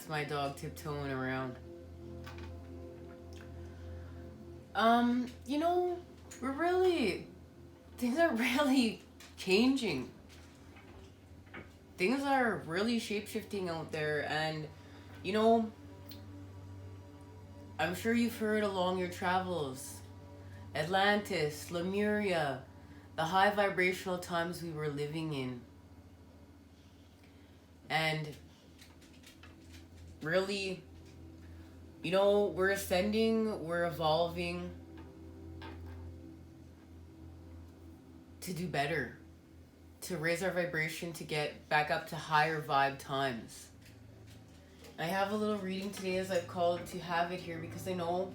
That's my dog tiptoeing around. You know, things are really changing. Things are really shape-shifting out there, and, you know, I'm sure you've heard along your travels, Atlantis, Lemuria, the high vibrational times we were living in. And really, you know, we're ascending, we're evolving to do better, to raise our vibration, to get back up to higher vibe times. I have a little reading today, as I've called to have it here, because I know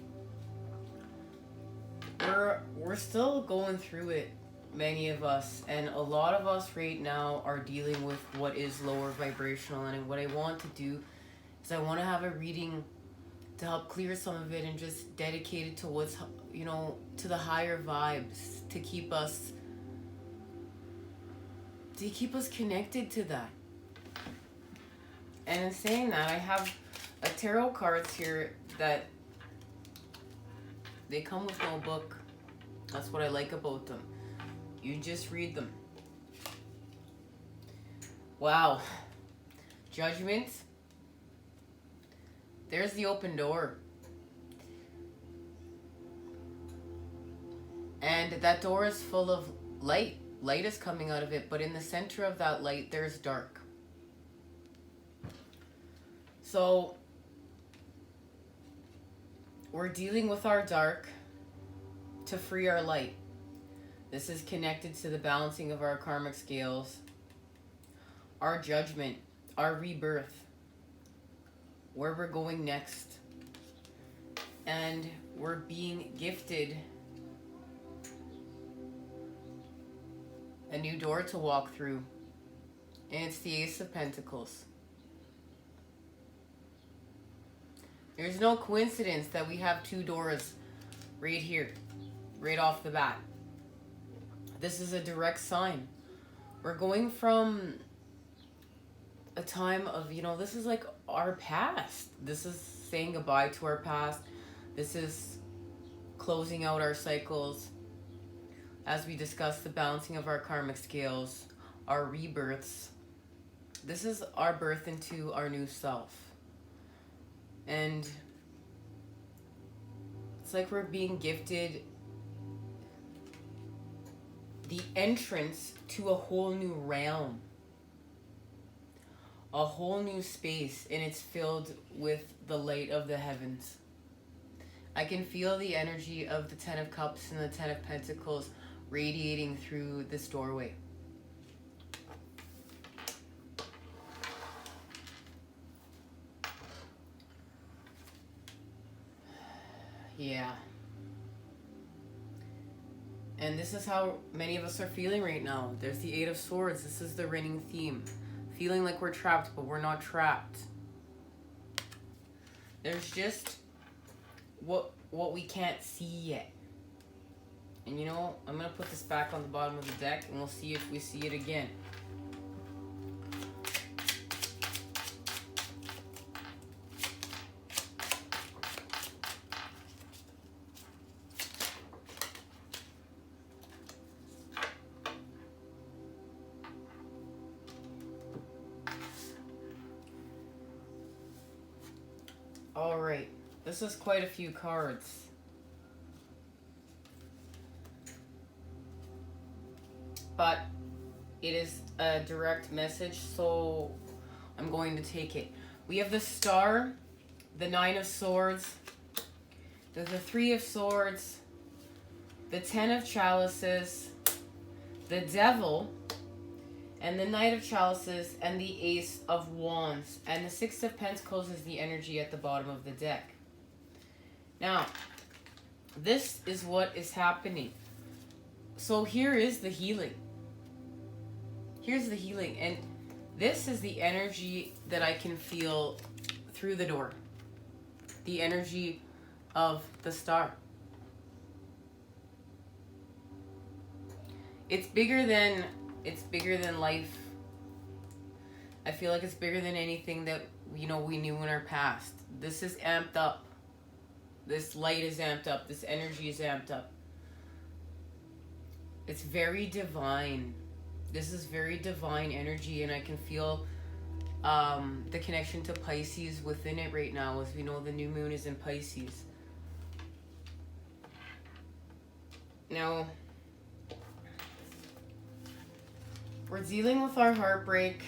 we're still going through it, many of us, and a lot of us right now are dealing with what is lower vibrational. And what I want to do is I want to have a reading to help clear some of it and just dedicate it to what's, you know, to the higher vibes, to keep us connected to that. And in saying that, I have a tarot cards here that they come with no book. That's what I like about them. You just read them. Wow. Judgment. There's the open door. And that door is full of light. Light is coming out of it, but in the center of that light, there's dark. So, we're dealing with our dark to free our light. This is connected to the balancing of our karmic scales, our judgment, our rebirth, where we're going next. And we're being gifted a new door to walk through. And it's the Ace of Pentacles. There's no coincidence that we have two doors right here, right off the bat. This is a direct sign. We're going from a time of, you know, this is like our past. This is saying goodbye to our past. This is closing out our cycles. As we discuss the balancing of our karmic scales, our rebirths. This is our birth into our new self. And it's like we're being gifted the entrance to a whole new realm, a whole new space, and it's filled with the light of the heavens. I can feel the energy of the Ten of Cups and the Ten of Pentacles radiating through this doorway. Yeah. And this is how many of us are feeling right now. There's the Eight of Swords. This is the reigning theme. Feeling like we're trapped, but we're not trapped. There's just what we can't see yet. And you know, I'm going to put this back on the bottom of the deck, and we'll see if we see it again. Alright, this is quite a few cards. But it is a direct message, so I'm going to take it. We have the Star, the Nine of Swords, the Three of Swords, the Ten of Chalices, the Devil, and the Knight of Chalices, and the Ace of Wands. And the Six of Pentacles is the energy at the bottom of the deck. Now, this is what is happening. So here is the healing. Here's the healing. And this is the energy that I can feel through the door. The energy of the Star. It's bigger than life. I feel like it's bigger than anything that we knew in our past. This is amped up. This light is amped up. This energy is amped up. It's very divine. This is very divine energy, and I can feel the connection to Pisces within it right now. As we know, the new moon is in Pisces. Now, we're dealing with our heartbreak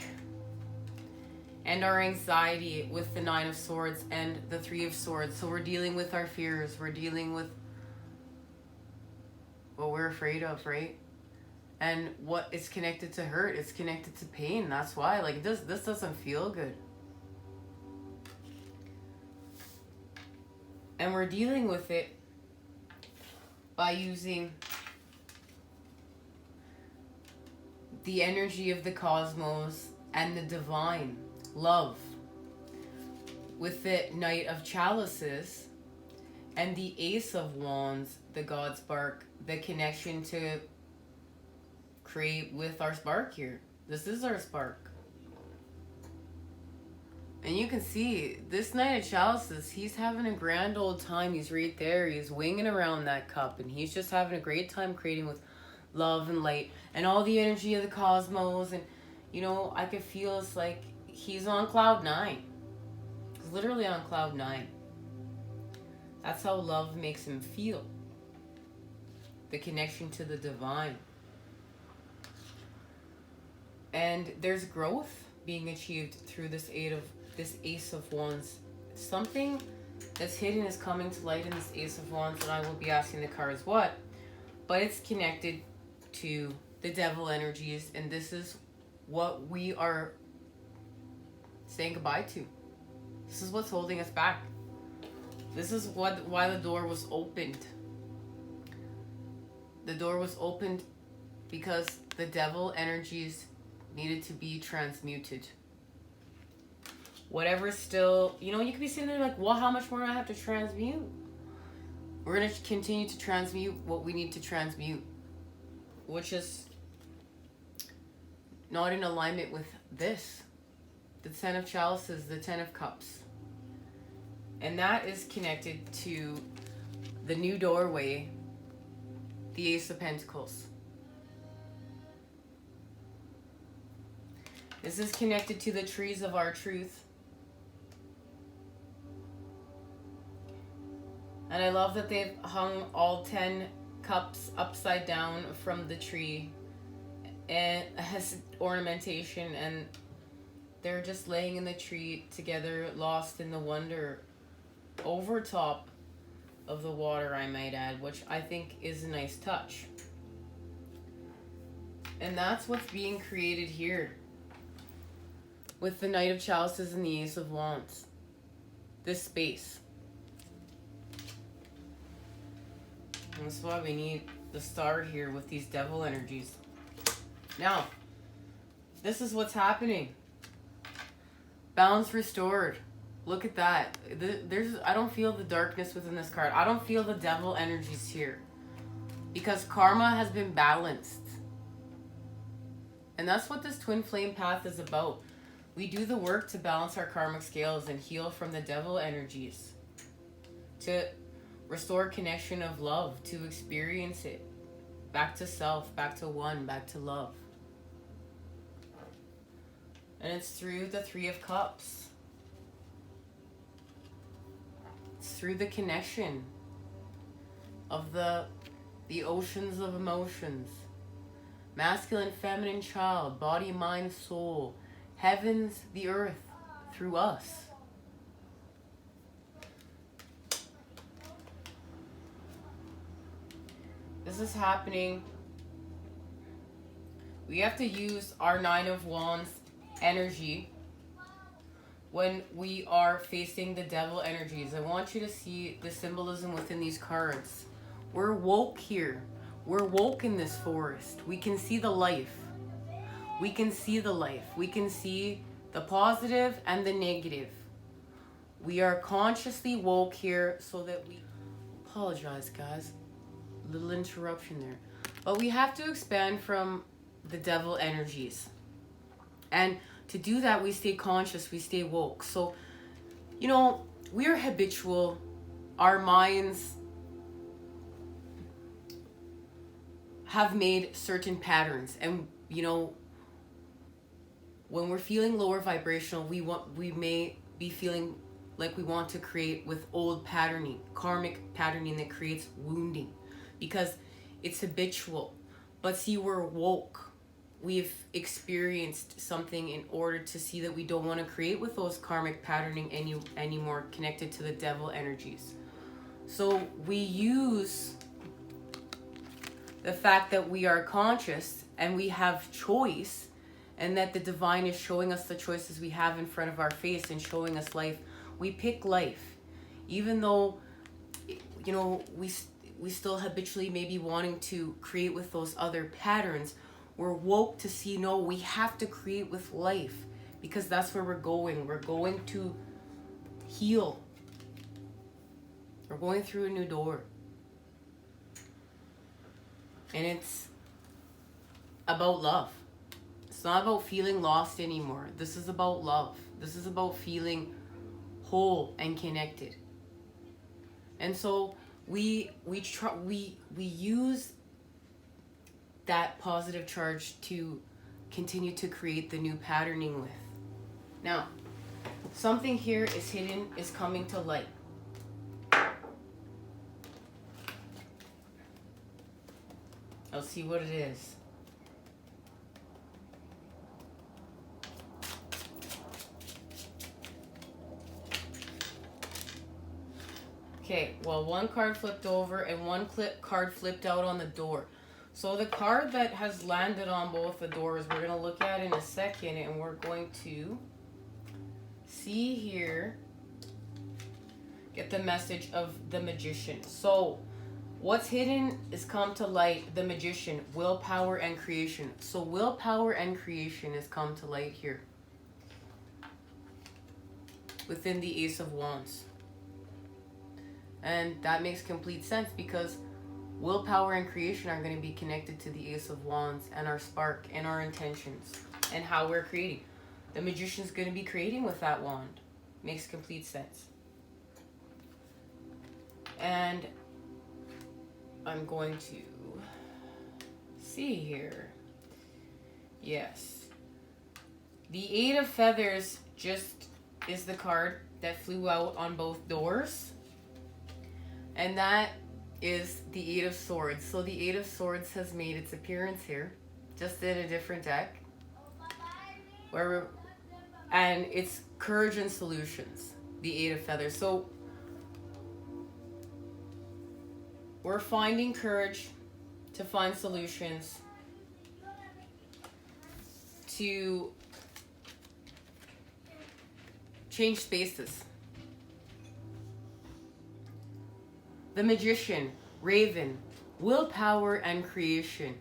and our anxiety with the Nine of Swords and the Three of Swords. So we're dealing with our fears. We're dealing with what we're afraid of, right? And what is connected to hurt, it's connected to pain. That's why, like, this doesn't feel good. And we're dealing with it by using the energy of the cosmos and the divine love with the Knight of Chalices and the Ace of Wands, the God Spark, the connection to create with our spark here. This is our spark. And you can see this Knight of Chalices, he's having a grand old time. He's right there. He's winging around that cup, and he's just having a great time creating with love and light and all the energy of the cosmos. And, I could feel it's like he's on cloud 9. He's literally on cloud 9. That's how love makes him feel. The connection to the divine. And there's growth being achieved through this Ace of Wands. Something that's hidden is coming to light in this Ace of Wands, and I will be asking the cards what. But it's connected to the devil energies, and this is what we are saying goodbye to. This is what's holding us back. This is why the door was opened. The door was opened because the devil energies needed to be transmuted. Whatever's still, you could be sitting there like, well, how much more do I have to transmute? We're going to continue to transmute what we need to transmute, which is not in alignment with this. The Ten of Chalices, the Ten of Cups. And that is connected to the new doorway, the Ace of Pentacles. This is connected to the trees of our truth. And I love that they've hung all 10 cups upside down from the tree and has ornamentation, and they're just laying in the tree together, lost in the wonder, over top of the water, I might add, which I think is a nice touch. And that's what's being created here with the Knight of Chalices and the Ace of Wands. This space. And that's why we need the star here with these devil energies. Now, this is what's happening. Balance restored. Look at that. I don't feel the darkness within this card. I don't feel the devil energies here. Because karma has been balanced. And that's what this twin flame path is about. We do the work to balance our karmic scales and heal from the devil energies. To restore connection of love, to experience it. Back to self, back to one, back to love. And it's through the Three of Cups. It's through the connection of the oceans of emotions. Masculine, feminine, child, body, mind, soul. Heavens, the earth, through us. This is happening. We have to use our Nine of Wands energy when we are facing the devil energies. I want you to see the symbolism within these cards. We're woke here. We're woke in this forest. We can see the life. We can see the life. We can see the positive and the negative. We are consciously woke here so that we... Apologize, guys. Little interruption there. But we have to expand from the devil energies. And to do that, we stay conscious, we stay woke. So, you know, we are habitual. Our minds have made certain patterns, and you know, when we're feeling lower vibrational, we may be feeling like we want to create with old patterning, karmic patterning that creates wounding, because it's habitual. But see, we're woke. We've experienced something in order to see that we don't want to create with those karmic patterning anymore, connected to the devil energies. So we use the fact that we are conscious and we have choice, and that the divine is showing us the choices we have in front of our face and showing us life. We pick life, even though, you know, we still habitually maybe wanting to create with those other patterns. We're woke to see, no, we have to create with life, because that's where we're going. We're going to heal. We're going through a new door. And it's about love. It's not about feeling lost anymore. This is about love. This is about feeling whole and connected. And so we use that positive charge to continue to create the new patterning with. Now, something here is hidden, is coming to light. I'll see what it is. Okay, well, one card flipped over and one card flipped out on the door. So the card that has landed on both the doors, we're going to look at in a second, and we're going to see here, get the message of the Magician. So what's hidden is come to light, the Magician, willpower and creation. So willpower and creation has come to light here within the Ace of Wands. And that makes complete sense, because willpower and creation are going to be connected to the Ace of Wands and our spark and our intentions and how we're creating. The Magician's going to be creating with that wand. Makes complete sense. And I'm going to see here. Yes. The Eight of Feathers just is the card that flew out on both doors. And that is the Eight of Swords. So the Eight of Swords has made its appearance here, just in a different deck. And it's courage and solutions, the Eight of Feathers. So we're finding courage to find solutions, to change spaces. The Magician, Raven, willpower and creation.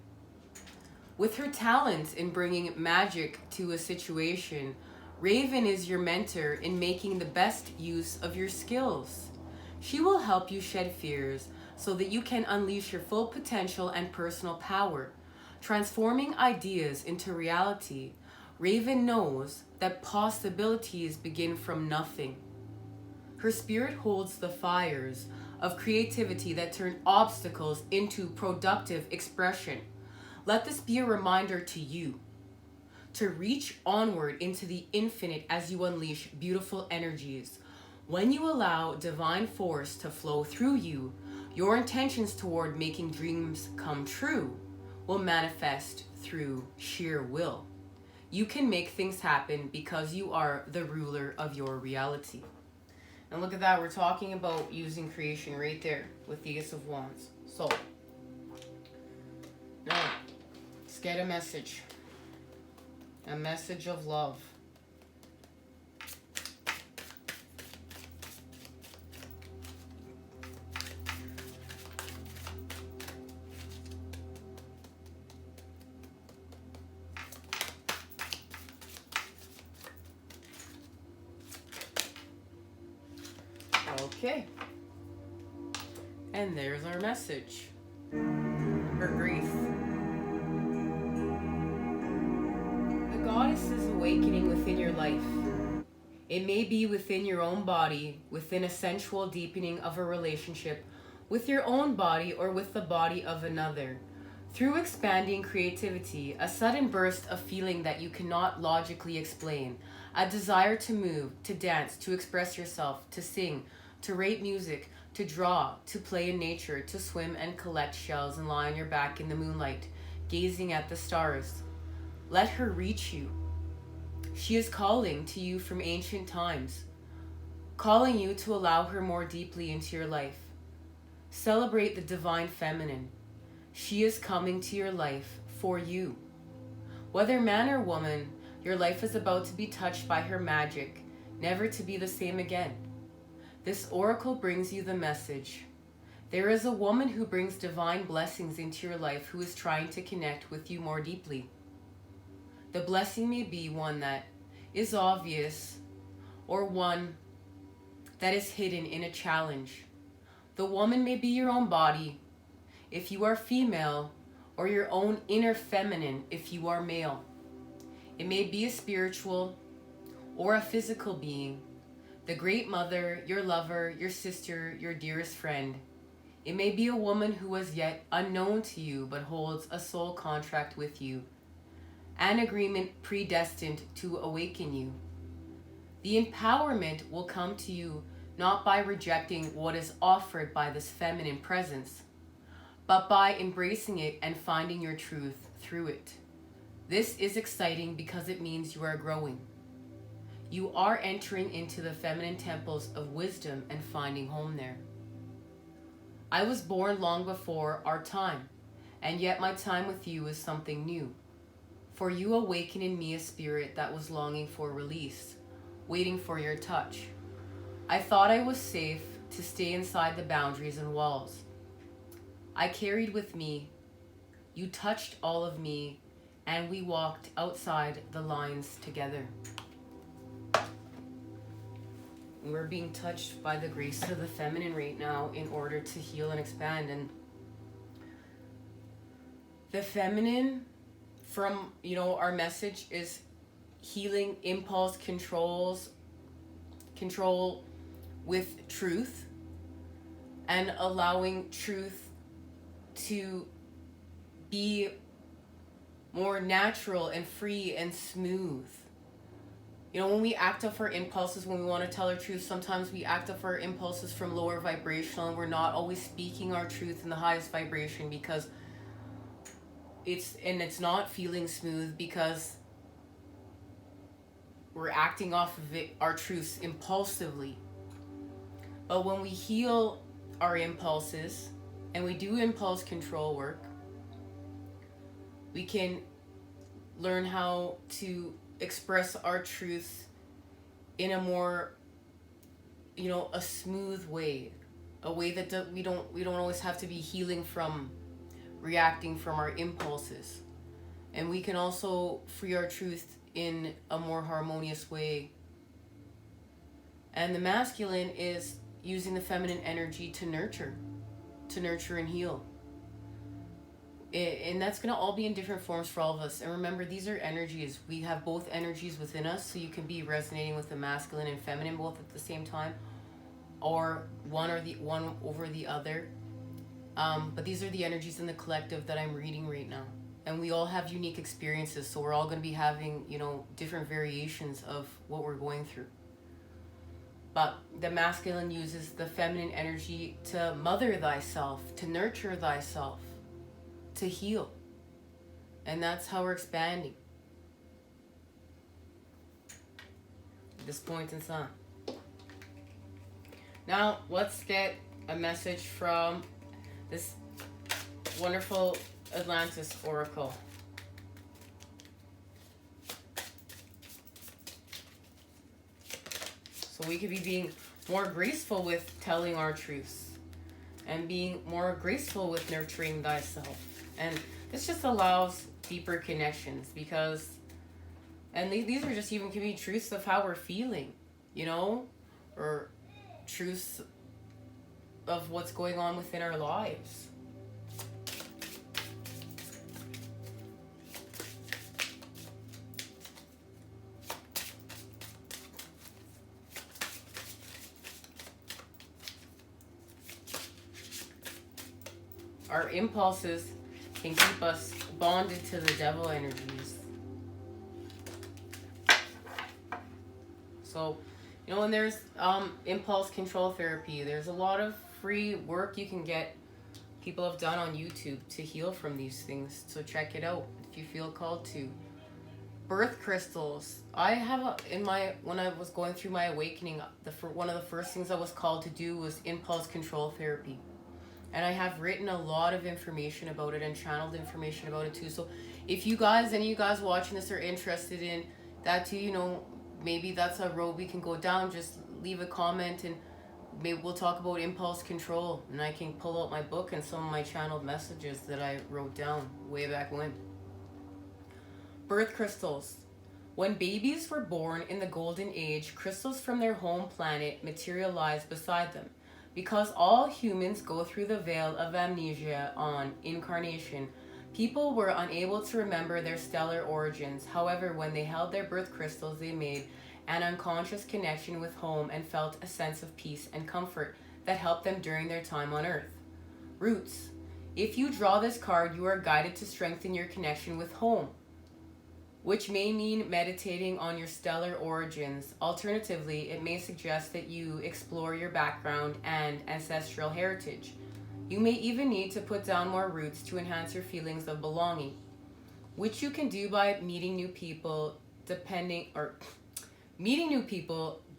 With her talent in bringing magic to a situation, Raven is your mentor in making the best use of your skills. She will help you shed fears so that you can unleash your full potential and personal power. Transforming ideas into reality, Raven knows that possibilities begin from nothing. Her spirit holds the fires of creativity that turn obstacles into productive expression. Let this be a reminder to you to reach onward into the infinite as you unleash beautiful energies. When you allow divine force to flow through you, your intentions toward making dreams come true will manifest through sheer will. You can make things happen because you are the ruler of your reality. And look at that, we're talking about using creation right there with the Ace of Wands. So, now, let's get a message. A message of love. Okay. And there's our message. Her grief. The goddess is aware awakening within your life. It may be within your own body, within a sensual deepening of a relationship with your own body or with the body of another. Through expanding creativity, a sudden burst of feeling that you cannot logically explain, a desire to move, to dance, to express yourself, to sing, to rate music, to draw, to play in nature, to swim and collect shells and lie on your back in the moonlight, gazing at the stars. Let her reach you. She is calling to you from ancient times, calling you to allow her more deeply into your life. Celebrate the divine feminine. She is coming to your life for you. Whether man or woman, your life is about to be touched by her magic, never to be the same again. This oracle brings you the message. There is a woman who brings divine blessings into your life who is trying to connect with you more deeply. The blessing may be one that is obvious or one that is hidden in a challenge. The woman may be your own body if you are female, or your own inner feminine if you are male. It may be a spiritual or a physical being, the great mother, your lover, your sister, your dearest friend. It may be a woman who is yet unknown to you but holds a soul contract with you, an agreement predestined to awaken you. The empowerment will come to you not by rejecting what is offered by this feminine presence, but by embracing it and finding your truth through it. This is exciting because it means you are growing. You are entering into the feminine temples of wisdom and finding home there. I was born long before our time, and yet my time with you is something new. For you awaken in me a spirit that was longing for release, waiting for your touch. I thought I was safe to stay inside the boundaries and walls I carried with me. You touched all of me, and we walked outside the lines together. We're being touched by the grace of the feminine right now in order to heal and expand. And the feminine, from, our message is healing, impulse, control with truth, and allowing truth to be more natural and free and smooth. When we act off our impulses, when we want to tell our truth, sometimes we act off our impulses from lower vibrational, and we're not always speaking our truth in the highest vibration because it's not feeling smooth because we're acting off of our truths impulsively. But when we heal our impulses and we do impulse control work, we can learn how to express our truth in a more, a smooth way, a way that we don't always have to be healing from reacting from our impulses. And we can also free our truth in a more harmonious way. And the masculine is using the feminine energy to nurture and heal. And that's going to all be in different forms for all of us. And remember, these are energies. We have both energies within us, so you can be resonating with the masculine and feminine both at the same time, or one over the other. But these are the energies in the collective that I'm reading right now. And we all have unique experiences, so we're all going to be having, different variations of what we're going through. But the masculine uses the feminine energy to mother thyself, to nurture thyself, to heal. And that's how we're expanding. At this point in time. Now, let's get a message from this wonderful Atlantis oracle. So we could be being more graceful with telling our truths and being more graceful with nurturing thyself. And this just allows deeper connections because, and these are just even can be truths of how we're feeling, or truths of what's going on within our lives. our impulses can keep us bonded to the devil energies. So, you know, when there's impulse control therapy, there's a lot of free work you can get. People have done on YouTube to heal from these things. So check it out if you feel called to. Birth crystals. I have when I was going through my awakening, one of the first things I was called to do was impulse control therapy. And I have written a lot of information about it and channeled information about it too. So if you guys, any of you guys watching this are interested in that too, you know, maybe that's a road we can go down. Just leave a comment and maybe we'll talk about impulse control. And I can pull out my book and some of my channeled messages that I wrote down way back when. Birth crystals. When babies were born in the golden age, crystals from their home planet materialized beside them. Because all humans go through the veil of amnesia on incarnation, people were unable to remember their stellar origins. However, when they held their birth crystals, they made an unconscious connection with home and felt a sense of peace and comfort that helped them during their time on Earth. Roots. If you draw this card, you are guided to strengthen your connection with home, which may mean meditating on your stellar origins. Alternatively, it may suggest that you explore your background and ancestral heritage. You may even need to put down more roots to enhance your feelings of belonging, which you can do by meeting new people,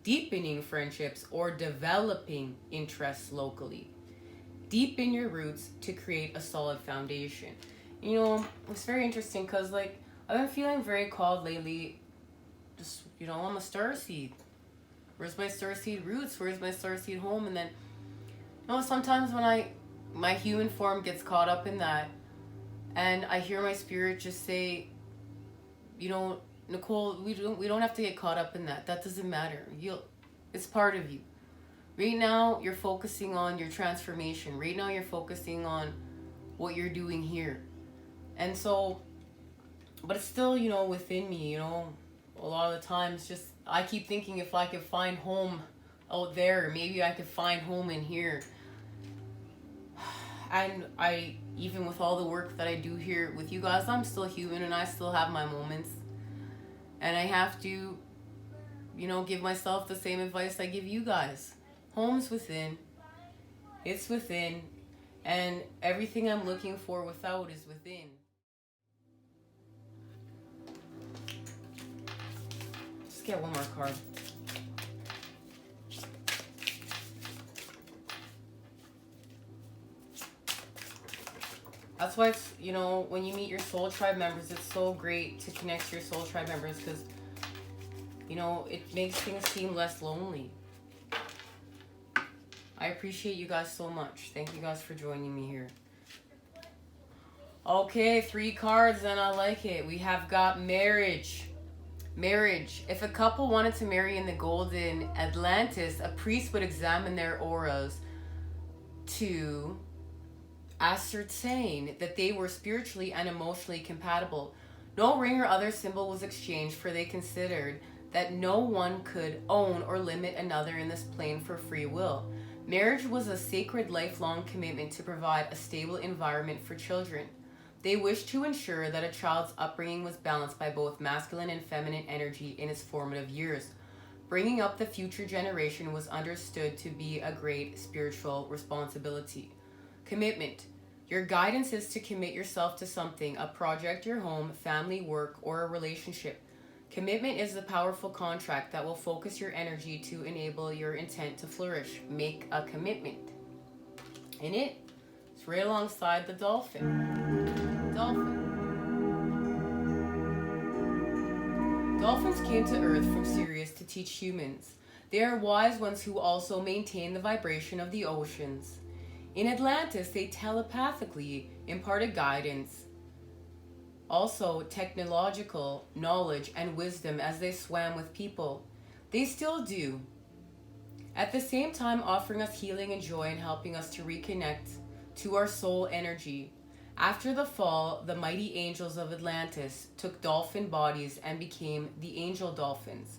deepening friendships, or developing interests locally. Deepen your roots to create a solid foundation. You know, it's very interesting because, like, I've been feeling very called lately. Just, you know, I'm a starseed. Where's my starseed roots? Where's my starseed home? And then, you know, sometimes when my human form gets caught up in that, and I hear my spirit just say, you know, Nicole, we don't have to get caught up in that. That doesn't matter. It's part of you. Right now, you're focusing on your transformation. Right now, you're focusing on what you're doing here. And so, but it's still, you know, within me, you know, a lot of the times just, I keep thinking if I could find home out there, maybe I could find home in here. And even with all the work that I do here with you guys, I'm still human and I still have my moments. And I have to, you know, give myself the same advice I give you guys. Home's within. It's within. And everything I'm looking for without is within. Just get one more card. That's why it's, you know, when you meet your soul tribe members, it's so great to connect to your soul tribe members because, you know, it makes things seem less lonely. I appreciate you guys so much. Thank you guys for joining me here. Okay, 3 cards and I like it. We have got marriage. Marriage. If a couple wanted to marry in the golden Atlantis, a priest would examine their auras to ascertain that they were spiritually and emotionally compatible. No ring or other symbol was exchanged, for they considered that no one could own or limit another in this plane for free will. Marriage was a sacred lifelong commitment to provide a stable environment for children. They wished to ensure that a child's upbringing was balanced by both masculine and feminine energy in its formative years. Bringing up the future generation was understood to be a great spiritual responsibility. Commitment. Your guidance is to commit yourself to something, a project, your home, family, work, or a relationship. Commitment is the powerful contract that will focus your energy to enable your intent to flourish. Make a commitment. And it's right alongside the dolphin. Dolphins came to Earth from Sirius to teach humans. They are wise ones who also maintain the vibration of the oceans. In Atlantis, they telepathically imparted guidance, also technological knowledge and wisdom as they swam with people. They still do. At the same time, offering us healing and joy and helping us to reconnect to our soul energy. After the fall, the mighty angels of Atlantis took dolphin bodies and became the angel dolphins.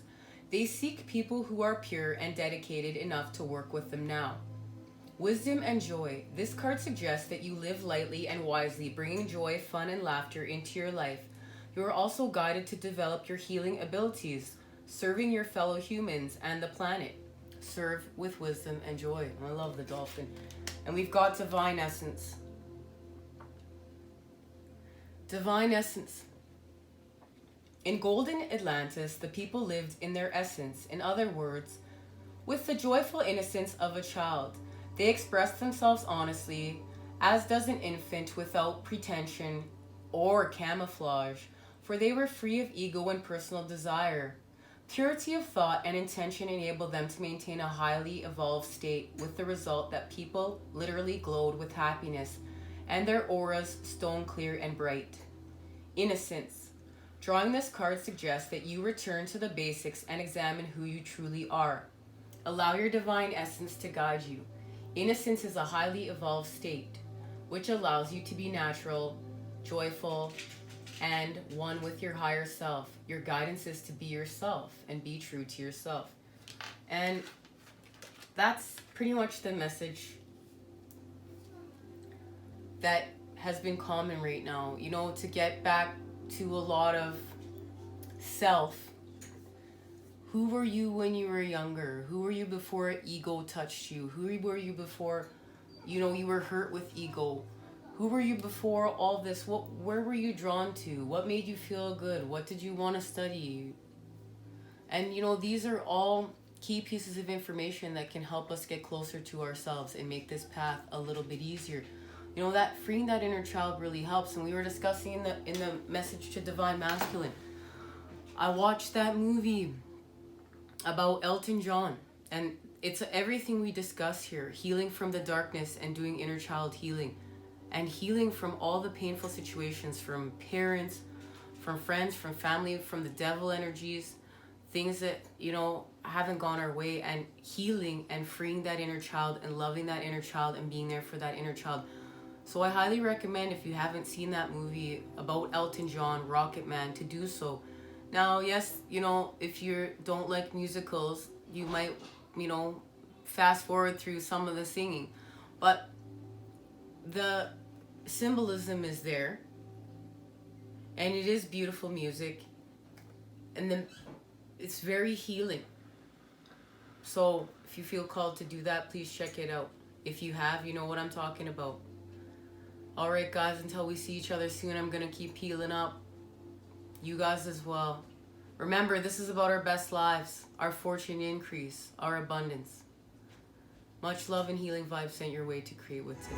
They seek people who are pure and dedicated enough to work with them now. Wisdom and joy. This card suggests that you live lightly and wisely, bringing joy, fun, and laughter into your life. You are also guided to develop your healing abilities, serving your fellow humans and the planet. Serve with wisdom and joy. I love the dolphin. And we've got divine essence. Divine essence. In golden Atlantis, the people lived in their essence. In other words, with the joyful innocence of a child. They expressed themselves honestly, as does an infant, without pretension or camouflage, for they were free of ego and personal desire. Purity of thought and intention enabled them to maintain a highly evolved state, with the result that people literally glowed with happiness, and their auras stone clear and bright. Innocence. Drawing this card suggests that you return to the basics and examine who you truly are. Allow your divine essence to guide you. Innocence is a highly evolved state, which allows you to be natural, joyful, and one with your higher self. Your guidance is to be yourself and be true to yourself. And that's pretty much the message that has been common right now. You know, to get back to a lot of self. Who were you when you were younger? Who were you before ego touched you? Who were you before, you know, you were hurt with ego? Who were you before all this? Where were you drawn to? What made you feel good? What did you want to study? And, you know, these are all key pieces of information that can help us get closer to ourselves and make this path a little bit easier. You know, that freeing that inner child really helps. And we were discussing in the message to Divine Masculine. I watched that movie about Elton John, and it's everything we discuss here: healing from the darkness and doing inner child healing, and healing from all the painful situations, from parents, from friends, from family, from the devil energies, things that, you know, haven't gone our way, and healing and freeing that inner child and loving that inner child and being there for that inner child. So I highly recommend, if you haven't seen that movie about Elton John, Rocket Man, to do so. Now, yes, you know, if you don't like musicals, you might, you know, fast forward through some of the singing. But the symbolism is there. And it is beautiful music. And then it's very healing. So if you feel called to do that, please check it out. If you have, you know what I'm talking about. Alright guys, until we see each other soon, I'm going to keep healing up. You guys as well. Remember, this is about our best lives, our fortune increase, our abundance. Much love and healing vibes sent your way to create with today.